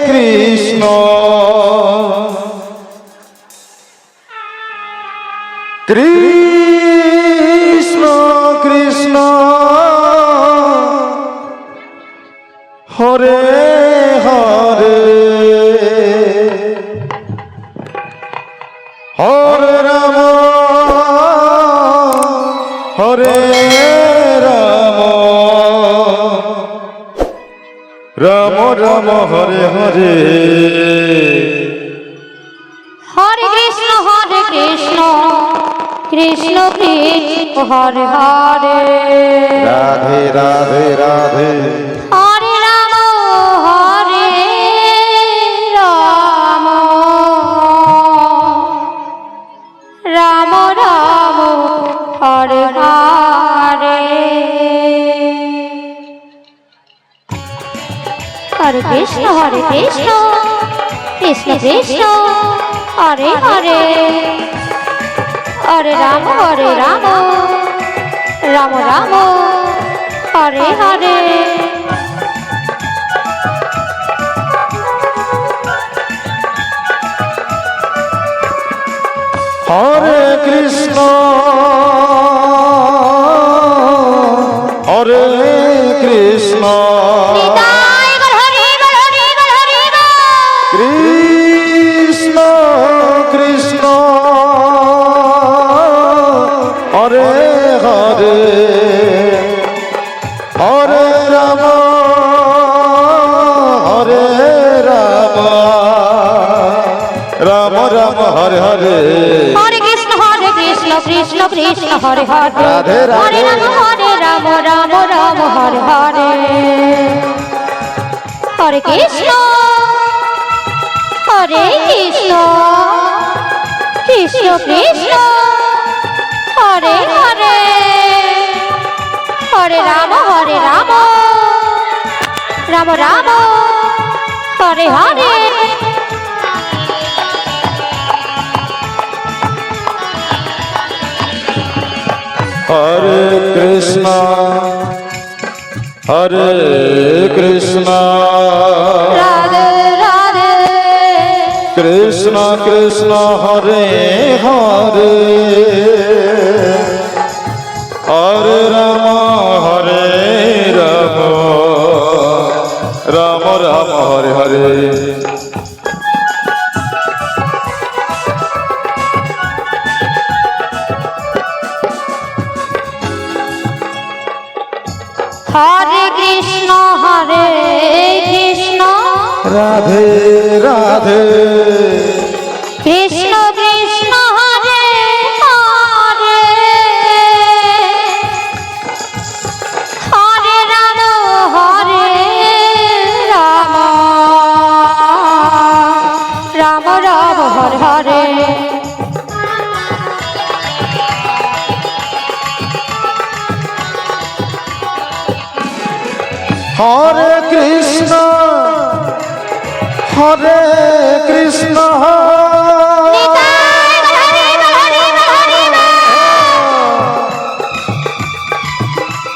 কৃষ্ণ কৃষ্ণ কৃষ্ণ হরে হরে হরে রাম হরে রাম রাম রাম হরে হরে হরে কৃষ্ণ কৃষ্ণ কৃষ্ণ হরে হরে রাধে রাধে রাধে হরে রাম রাম রাম হরে হরে হরে কৃষ্ণ কৃষ্ণ কৃষ্ণ হরে হরে হরে রাম রাম রাম হরে হরে হরে কৃষ্ণ হরে কৃষ্ণ কৃষ্ণ কৃষ্ণ হরে হরে হরে রাম হরে রাম রাম রাম হরে হরে হরে কৃষ্ণ কৃষ্ণ কৃষ্ণ হরে হরে রাধে রাধে হরে রাম রাম রাম হরে হরে হরে কৃষ্ণ কৃষ্ণ কৃষ্ণ হরে হরে হরে রাম রাম রাম হরে হরে হরে কৃষ্ণ রাধে রাধে কৃষ্ণ কৃষ্ণ হরে হরে হরে রাম রাম রাম হরে হরে হরে কৃষ্ণ রাধে রাধে কৃষ্ণ কৃষ্ণ হরে হরে হরে রাম রাম রাম হরে হরে হরে কৃষ্ণ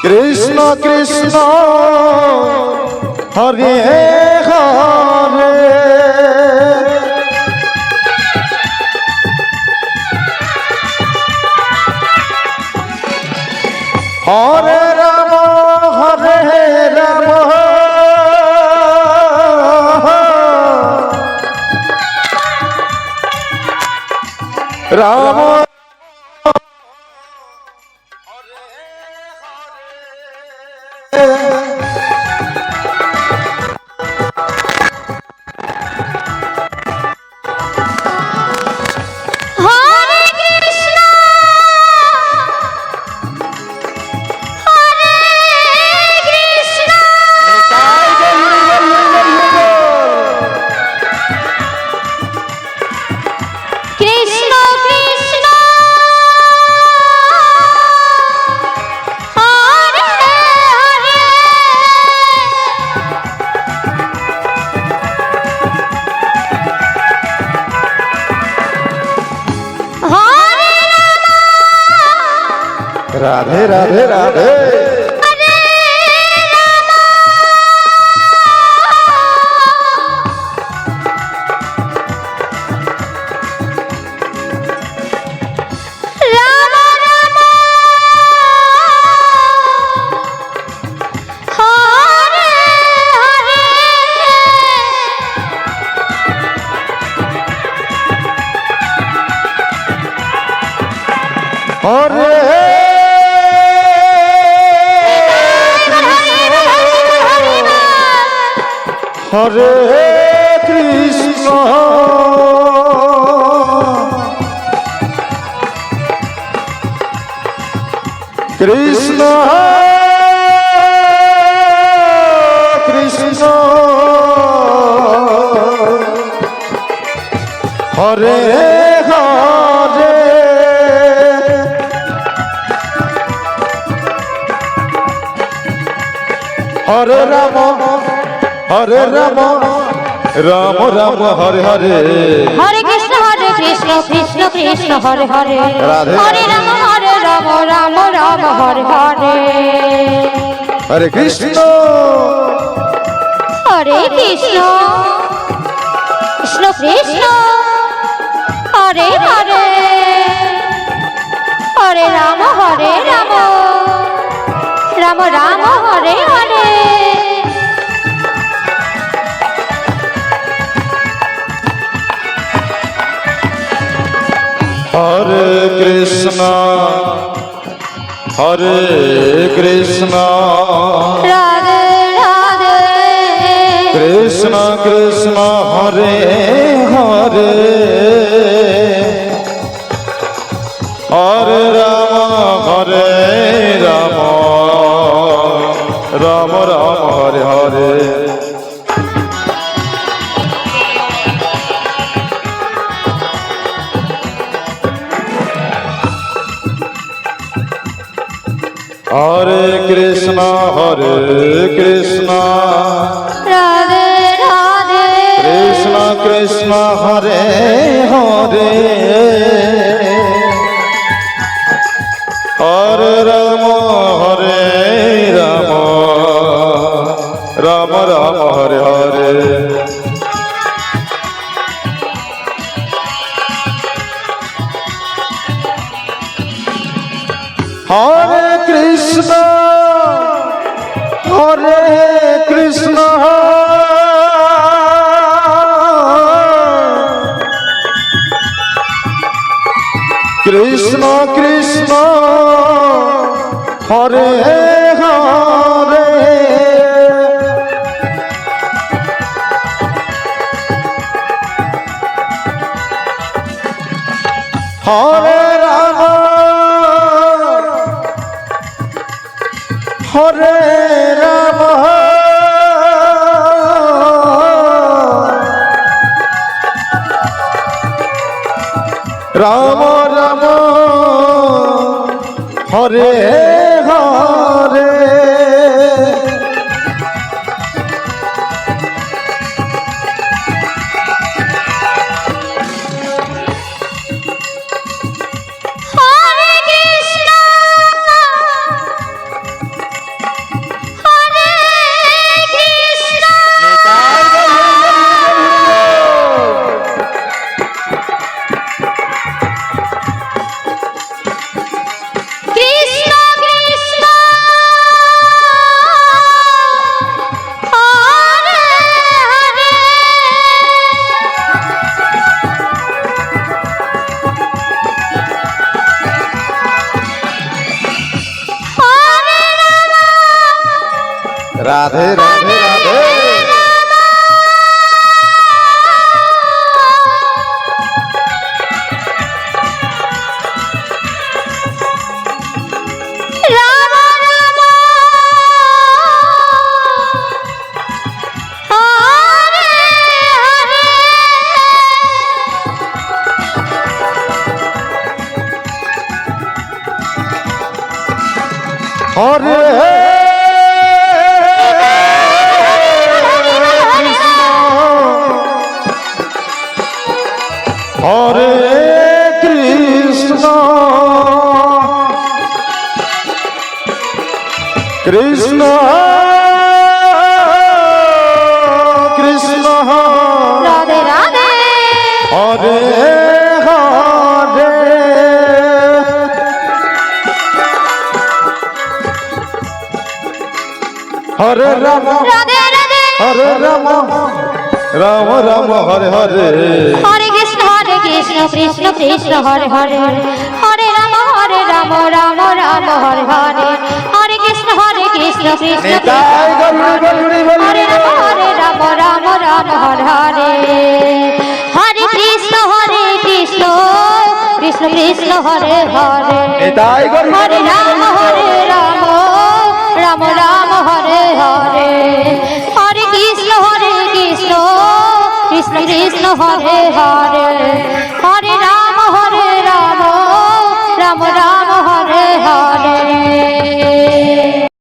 কৃষ্ণ কৃষ্ণ হরে হরে হরে রাম রাম হরে কৃষ্ণ কৃষ্ণ কৃষ্ণ হরে হরে হরে রাধে রাধে রাধে হরে কৃষ্ণ কৃষ্ণ কৃষ্ণ হরে হরে হরে রাম রাম রাম হরে হরে হরে কৃষ্ণ কৃষ্ণ কৃষ্ণ হরে হরে রাধে। হরে রাম রাম রাম হরে হরে হরে কৃষ্ণ হরে কৃষ্ণ কৃষ্ণ কৃষ্ণ হরে হরে হরে রাম রাম রাম হরে হরে হরে কৃষ্ণ রাধে রাধে কৃষ্ণ কৃষ্ণ হরে হরে হরে রাম রাম রাম হরে হরে হরে কৃষ্ণ রাধে রাধে কৃষ্ণ কৃষ্ণ হরে হরে হরে রাম রাম রাম হরে হরে হরে কৃষ্ণ কৃষ্ণ কৃষ্ণ হরে হরে হরে রাম হরে রাম রাম রাম হরে হরে হরে কৃষ্ণ হরে কৃষ্ণ কৃষ্ণ কৃষ্ণ হরে হরে হরে রাধে রাধে রাধে রাম রাম হরে হরে হরে হরে কৃষ্ণ কৃষ্ণ কৃষ্ণ রাধে রাধে হরে হরে হরে রাম রাধে রাধে হরে রাম রাম রাম হরে হরে হরে কৃষ্ণ কৃষ্ণ কৃষ্ণ হরে হরে হরে রাম রাম রাম হরে হরে হরে কৃষ্ণ কৃষ্ণ কৃষ্ণ নিতাই গৌর গৌরী বল হরে রাম রাম রাম হরে হরে হরে কৃষ্ণ কৃষ্ণ কৃষ্ণ হরে হরে এটাই গো হরে রাম রাম রাম হরে হরে হরে কৃষ্ণ কৃষ্ণ কৃষ্ণ হরে হরে হরে রাম রাম রাম হরে হরে